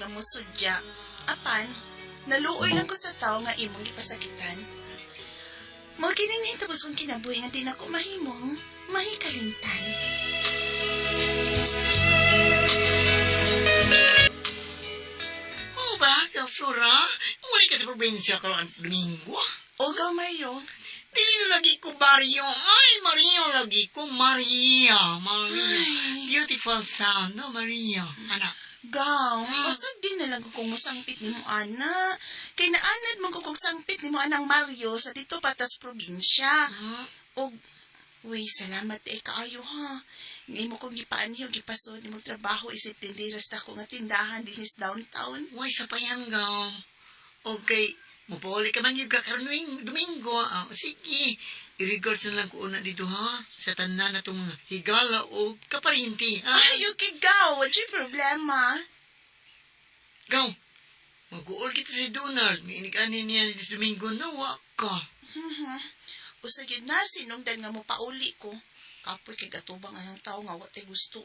nga musudya. Apan, naluoy lang ko sa tao nga imong ipasakitan. Mo kining nahitabo kung kinabuhi nga di na ko mahimong mahikalimtan. Oh ba, ka Flora? Umuli ka sa probinsya ka lang Domingo. Ogaw, Mario. Dili na lagi ko Mario. Ay, Maria lagi ko. Maria. Ay. Beautiful sound, no, Maria. Anak. Gaw, basag din na lang ko kung musangpit ni mo, ana. Kay naanad mo ko kung sangpit ni mo, anang Mario, sa dito patas probinsya. Og, uy, salamat kaayo, ha. Ngayon mo kong gipaanyo, gipaso ni mo trabaho, isip tindiras na ko nga tindahan dinis downtown. Uy, sa payanggaw. Okay, mapuli ka man yung kakaroon Domingo. Sige, i-regards na lang ko una dito, ha? Sa tanan na itong higala o kaparinti, ha? Ay, okay, Gaw. What's your problema? Gaw, mag-uol kita si Donald. May inikanin niya ni Domingo, nawa ka. Usagid na, sinungdan nga mo pauli ko. Kapoy kay gatubang ang tao nga watay gusto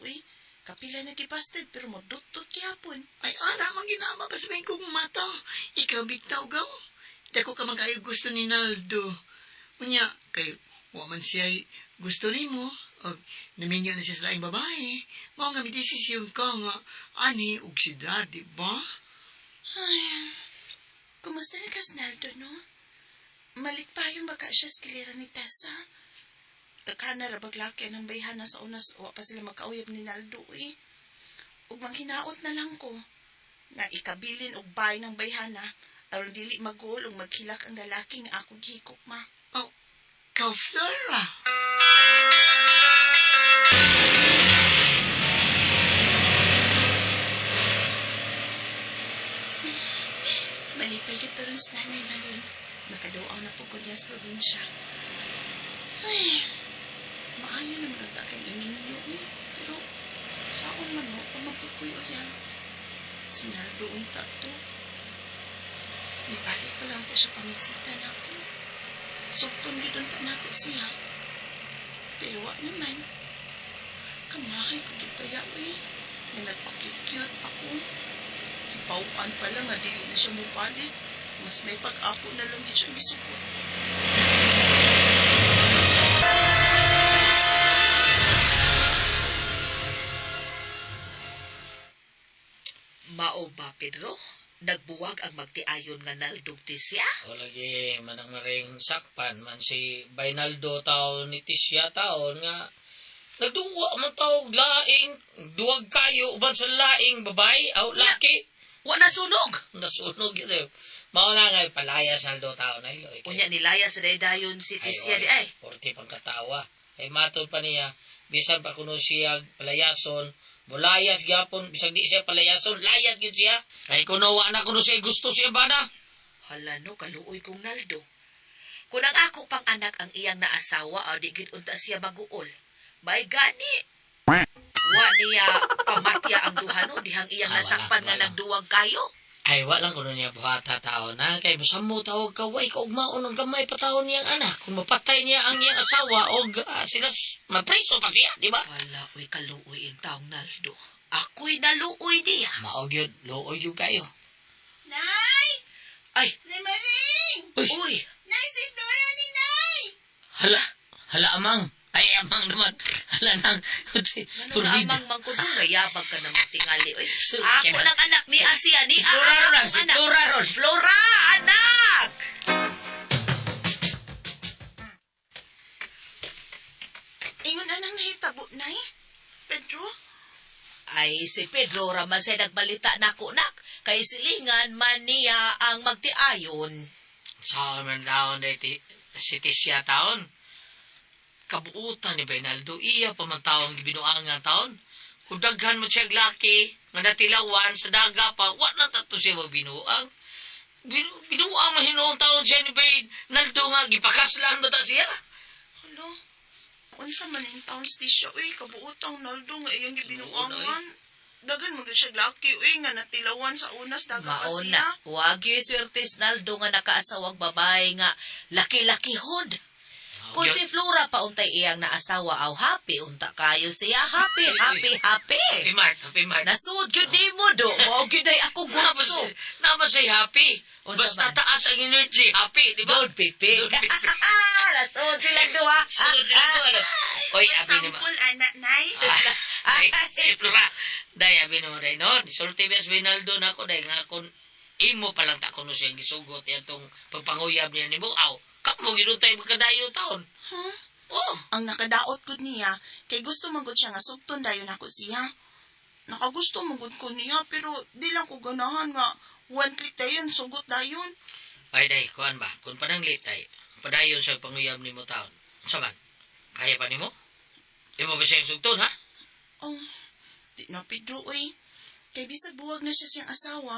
Kapila na kipasted pero madutot kihapon. Ay, ana, manginama pa sa kong mata. Ikaw, bigtaw, Gaw. Dako ka magkayo gusto ni Naldo. Unya, kay waman siya gusto ni mo. O, naminyo na siya sa laing babae. Mao nga may desisyon ka nga, ani, ug si Daddy, ba? Ay, kumusta na Kasnaldo, no? Malik pa yung baka siya skilera ni Tessa. Takana ra baglaki ng bayhana sa unas wa pa sila makauyab ni Naldo, Ug manghinaot na lang ko nga ikabilin og bay ng bayhana aron dili magul ug magkilak ang lalaki nga ako gihikop ma. Oh, Kausara. Malipay kita rin sa nanay Maling. Nakaduaw na po ko niya sa probinsya. Ay, maayo naman ang takay ng ninyo, Pero, saan man mo pa mapukoy o yan? Sinaldo unta to. Ibalik pa lang ta siya pamisita na ako. Sugton yun unta na ako siya. Pero wa naman. Kamahay ko gipaya, Na nagpa-cute-cute pa ko. Kipauan pa lang nga di na siya mubalik. Mas may pag-ako na lang di siya gisupot. Mao ba, Pedro? Nagbuwag ang magtiayon nga Naldong Tisya? O lagi, manang maring sakpan man si Bainaldo taon ni Tisya taon nga nagduwa man tawag laing, duwag kayo uban sa laing babae, aw laki. Wa nasunog! Nasunog yun. Mao na nga, palayas Naldo taon na ilo. Unya nilaya sa daydayon si Tisya di ay. Porti pang katawa. Ay matol pa niya, bisan pa kuno siya palayason, mulayas gyapon bisag di siya palayason, layas gyud siya. Ay kuno wa na kuno siya gusto siya bana. Hala no, kaluoy kong Naldo. Kung ang ako pang anak ang iyang naasawa, o di gid unta siya maguol. Bay gani. Wa niya pamatya ang duha no, dihang iyang nasakpan nga nagduwag kayo. Ay walang kuno niya buhata taon na kay bisan mo tawag kaway kaugmaon ng gamay pa taon niyang anak. Kung mapatay niya ang iyang asawa o sila mapreso pa siya, di ba? Wala ko'y kaluoy ang taong Naldo. Ako'y naluoy niya. Maog yun, looy yun kayo. Nay! Ay! Nay Maring! Uy! Nay, si Flora ni Nay! Hala amang. Ay amang naman. Hala nang. Ano na amang mangkudong yabag ka naman tingali. Uy, So, ako kaya- lang anak ni Asia ni Flora ron, anak si anak. Flora ron. Flora, anak! Ingon anang nahitabo, Nay? Pedro? Ay, si Pedro raman say nagbalita nako nak. Kay silingan man niya ang magtiayon. Sa man taon dahil si Tisya taon. Kabuutan ni Bainaldo. Iya pa man taon binuang nga taon. Kung daghan mo siya laki, nga natilawan sa daga pa, wala na tato siya magbinuang. Binuang mahinoong taon siya ni Bainaldo nga, gipakaslan ba ta siya? Hala, unsa man yung taon stisya, kabuotang Naldo nga iyang gibinuangan. Dagan mo siya laki, nga natilawan sa unas, daga pa Mauna, siya. wag yung swertes Naldo nga nakaasawag babae nga laki-laki hod. Kung si Flora pa untay iyang naasawa aw happy unta kayo siya. Happy. Happy Mart. Nasud gyud nimo do. Mao gyud ay akong gusto. Naman siya happy. Unsa Basta man? taas ang energy, happy, di ba? Don't pipi. Don't pipi. Nasud sila duha. Sunod sila to, ano? Oy, abi ni Sampol, anak, nay. Ay, Flora. Day, abi ni mo, day, no? Disulti bes Binaldo na ako, day, nga kung imo pa lang ta kuno siya gisugot yatong pagpanguyab niya ni mo. Aw, kamo ginuntay magkadayo taon. Huh? Oh, Ang nakadaot gud niya, kay gusto man gud siya nga sugton dayon ako siya. Nakagusto man gud ko niya, pero di lang ko ganahan nga one click dayon, sugot dayon. ay day, kuan ba? Kung pananglit ay, padayon sa panguyab ni mo taon. Saman, kaya pa ni mo? Imo ba siyang sugton, ha? Oh, di na Pedro, oy. Kay bisag buwag na siya siyang asawa,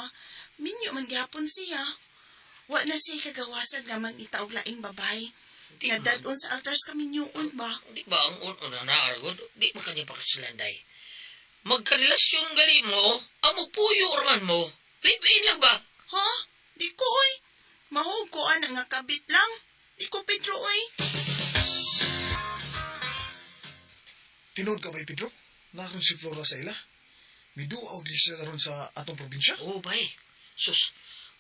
minyo man gyapon siya. Wa na siya kagawasan nga mangita og laing babay. Di Nga man. dadon sa altars kami nyuon ba? Di ba ang una na argod? Di ba kanya pakasilanday? Magkarelasyon gali mo, amo puyo raman mo. Live-in lang ba? Ha? Di ko, oy. Mahog ko ana nga kabit lang. Di ko Pedro, oy. Tinood ka ba, Pedro? Nakon si Flora sa ila? Miduaw di siya karon sa atong probinsya? Oo ba eh. Sus,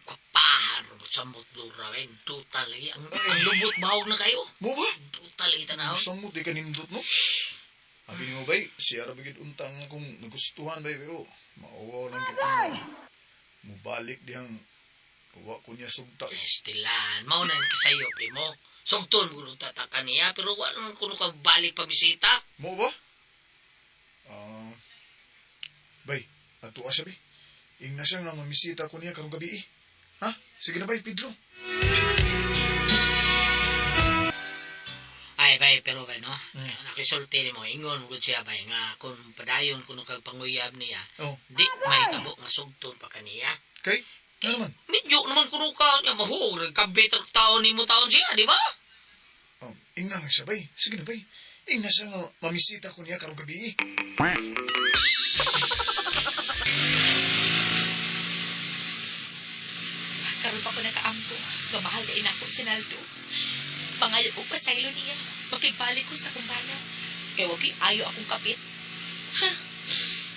kapahan mo sa motlura eh. Totally. Ang lubot bahog na kayo. Mo ba? Totally tanaw. Gusto mo, di ka nindot, no? Abi ni mo ba, siya rabigid untang akong nagustuhan ba, pero mauwaw lang kita mo balik dihang uwa ko niya sugta. Estilan, maunan ka sa'yo, primo. Sugton mo nung tataka niya, pero wala naman kuno ka balik pa bisita. Mo ba? Bay, natuwa siya, bay. Ingna siya nga mamisita ko niya karong gabi, eh. Ha? Sige na, bay, Pedro. Ay, bay, pero ba, no? Nakisulti mo, ingon mo siya, bay, nga kung padayon kuno kag panguyab niya, Oh, di may tabo nga sugton pa kaniya. kay? Ano naman? Medyo naman kuno ka niya, mahug, kabit ang taon ni mo taon siya, di ba? Ingna nga siya, bay. Sige na, bay. Ingna siya nga mamisita ko niya karong gabi, eh. Karon pa ko nakaampo. Gamahal ka inako si Naldo. Pangayo ko pa sa ilo niya. Makigbalik ko sa kumbana. Kaya wag ayo akong kapit. Ha?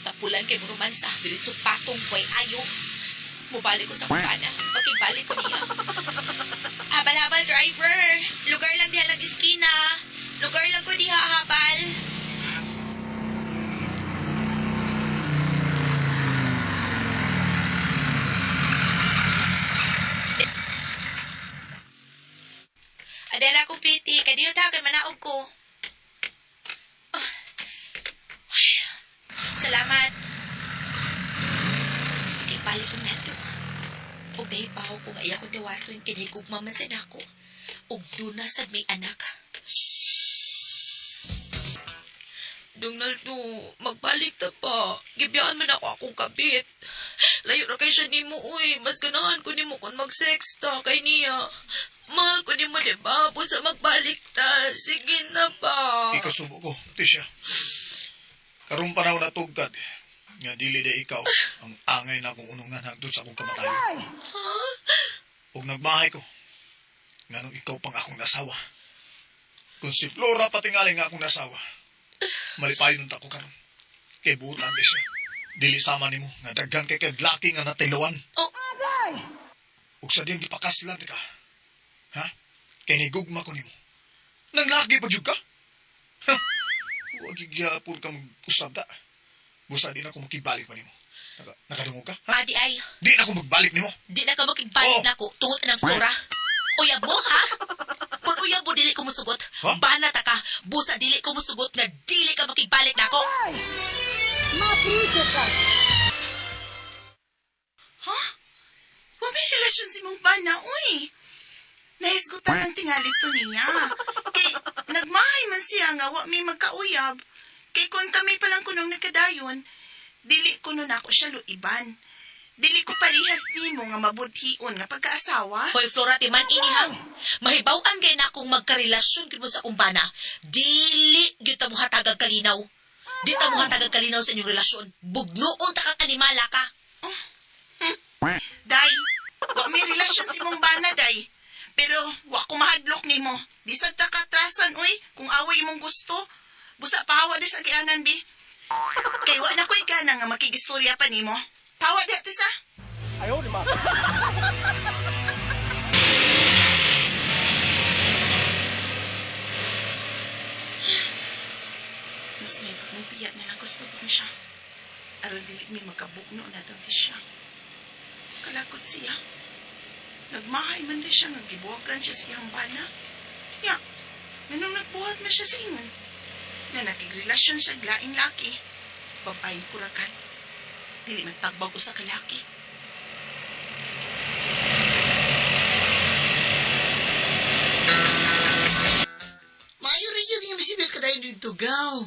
Tapulan kay romansa. Diretso patong ko'y ayo. Mubalik ko sa kumbana. Makigbalik ko niya. Habal-habal driver. Lugar lang diha nag-iskina. Lugar lang ko diha habal. Adela ko piti, kadiyo tagan manaog ko. Oh. Ay, salamat. Ikipalik ko na to. Ug nahibaw ko nga iya kong dawaton kinigugma man sa nako. Ug doon na sad may anak. Donald, no, magbalik ta pa. Gibiyaan man ako akong kabit. Layo na kay siya ni mo, uy. Mas ganahan ko ni mo kung mag-sex ta kay niya. Mahal ko ni mo, diba? Busa magbalik ta. Sige na ba? Ikasubo ko, Tisha. Karong panahon na tugkad, nga dili de ikaw, ang angay na akong unungan hangtod sa akong kamatayon. Ha? Huwag nagmahay ko, nga nung ikaw pang akong nasawa. Kung si Flora patingaling nga akong nasawa, malipayon ta ko karon. Kay buutan di siya. Dili sama nimo nga daghan kay kadlaki nga natilawan. Oh, Ug sa diyang gipakaslan ka. Ha? Kay nigugma ko nimo. Nang laki pa gyud ka? Ha? Huwag gyapon ka mag-usab ta. Busa di na ako makibalik pa nimo. Nakadungog ka? Ha? adi ay. Di na ako magbalik nimo. Di na ka makigbalik Oh. na ako tungod ng Flora. Uyab mo, ha? Kung uyab mo, dili ko musugot. Ha? Banata ka, busa dili ko musugot nga dili ka makigbalik na ako. Ha? Wa may relasyon si mong bana, uy. Nahisgutan ng tingali to niya. Kay, nagmahay man siya nga wa may magkauyab. Kay kung kami palang kunong nagkadayon, dili kuno na ako siya luiban. Dili ko parihas nimo nga mabudhion nga pagkaasawa. Hoy, Flora, timan inihang. Mahibaw-an kay na akong magkarelasyon kimo sa kumbana. Dili gyud ta mo hatagag kalinaw. Di ta mo hatagag kalinaw sa inyong relasyon. Bugnoon ta kang animala ka. Day, wa may relasyon si mong bana, day. Pero wa ko mahadlok nimo. Bisag ta katrasa usan, uy. Kung away imong gusto. Busa pahawa di sa agianan, bi. Kay wa na ko'y gana nga makigistorya pa nimo. Pahawa di atis, ha? Mas may pagmumpiya na lang gusto bang siya. Aron dili mi magkabugno na itong siya. Kalakot siya. Nagmahay man di siya nga gibuwagan siya siyang bana. Ya, ganun nagbuhat man siya sa ingon. Nga nakigrelasyon siya glaing laki. Babae kurakan. Dili man tagbag ko sa kalaki. Maayo rin yun nga masibit ka tayo dito, gaw.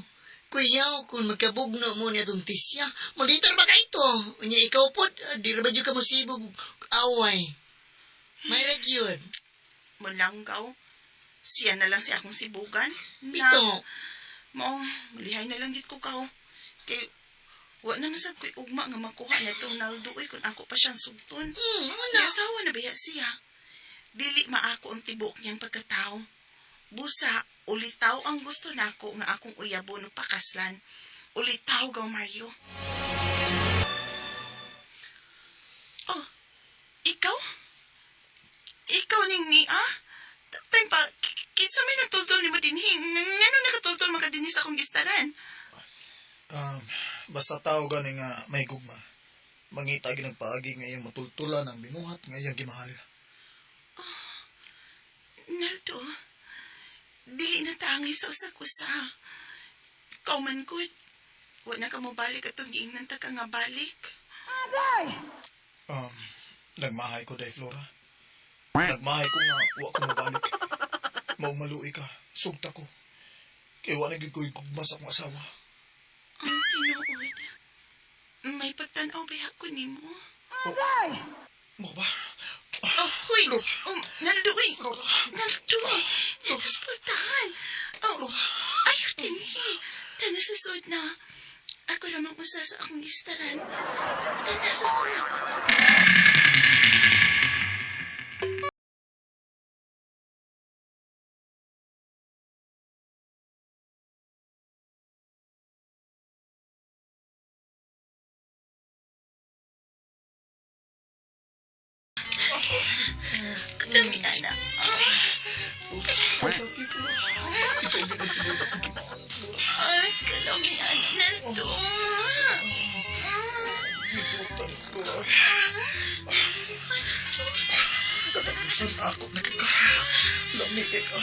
Kuyaw, kung magkabugno mo niya itong tisya, malitar ba ka ito? Unya, ikaw po, di ra ba dyan ka masibog away? May yun. Malanggaw. Siya na lang si akong sibugan. Bito. Maong, malihay na lang dit ko kao. Kay, wa na nasab ko'y ugma nga makuha na itong nalduoy kung ako pa siyang sugton. Ano? Asawa na biya siya. Dili maako ang tibok niyang pagkatao. Busa, ulitaw ang gusto nako nga akong uyabo no pakaslan. Ulitaw gaw Mario. Oh, ikaw? Ikaw ning ni, ah? Time pa, kinsa may nagtultol ni mo dinhi? Ngano nakatultol man ka dinhi sa akong gistaran? Basta tao gani nga may gugma. Mangita ginagpaagi nga iyang matultulan ang binuhat nga iyang gimahal. Naldo, dili na tangay sa usa-kusa. Ikaw man good. Wa na ka mo balik atong giingnan ta ka nga balik. Nagmahay ko day, Flora. Nagmahay ko nga wa ko mabalik. Maumaluoy ka, sugta ko. Kaya wa na gyud ko'y gugma sa akong asawa. Ang tinuod. May pagtanaw ba ko ni mo? Mo ba? Huy! Flora. Naldo, uy! Flora. Naldo! Natas pagtahan! Ayaw dinhi! Tana sa sud na. Ako namang usa sa akong istaran. Tana sa sud. Kadami, anak. Ay, kalami, anak. Naldo. Katapusan ako nagka. Lami ka.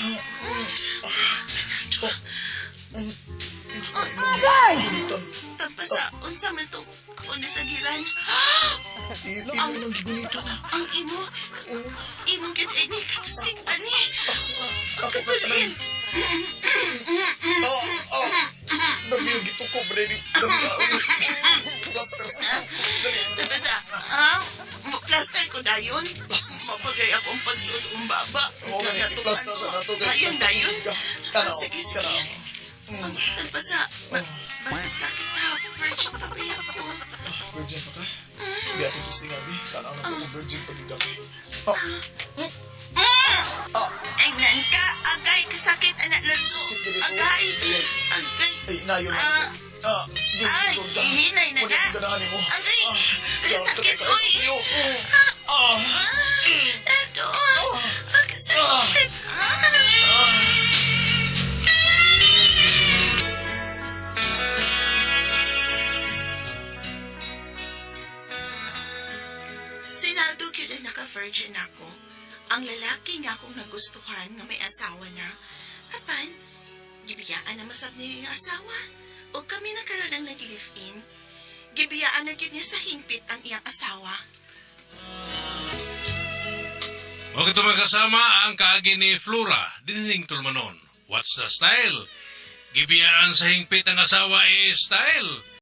Tapos unsa man to ako nasagiran. Imo nang gigunitan. Ang imo gid ini katusig ani. Ako ka tanan. Dami yung gito ko, Brady. Plaster sa. Tapos mo plaster ko dayon. Mapagay ako ang pagsuot sa kong baba. Plaster sa nato. Ayun dayon. Sige. Kana. Tapos basig sakit ha. Virgin pa ba ako? Virgin pa ka? Biyato to si Gabi. Kana na ko virgin pag-igabi. Ay, nan ka. Agay, kasakit, anak Naldo. Agay. Ay, nayo na. Ay, hinay na na. Ganahanin mo. Agay, kasakit, uy. Naldo. Kasakit. Si Naldo yun ay naka-virgin ako. Ang lalaki niya akong nagustuhan nga may asawa na. Apan, gibiyaan na masab niya yung asawa. O kami nagkaroon ng nag-live-in. Gibiyaan na yun niya sa hingpit ang iyang asawa. Okay, ito mga kasama ang kaagi ni Flora, dinining tulmanon. What's the style? Gibiyaan sa hingpit ang asawa style.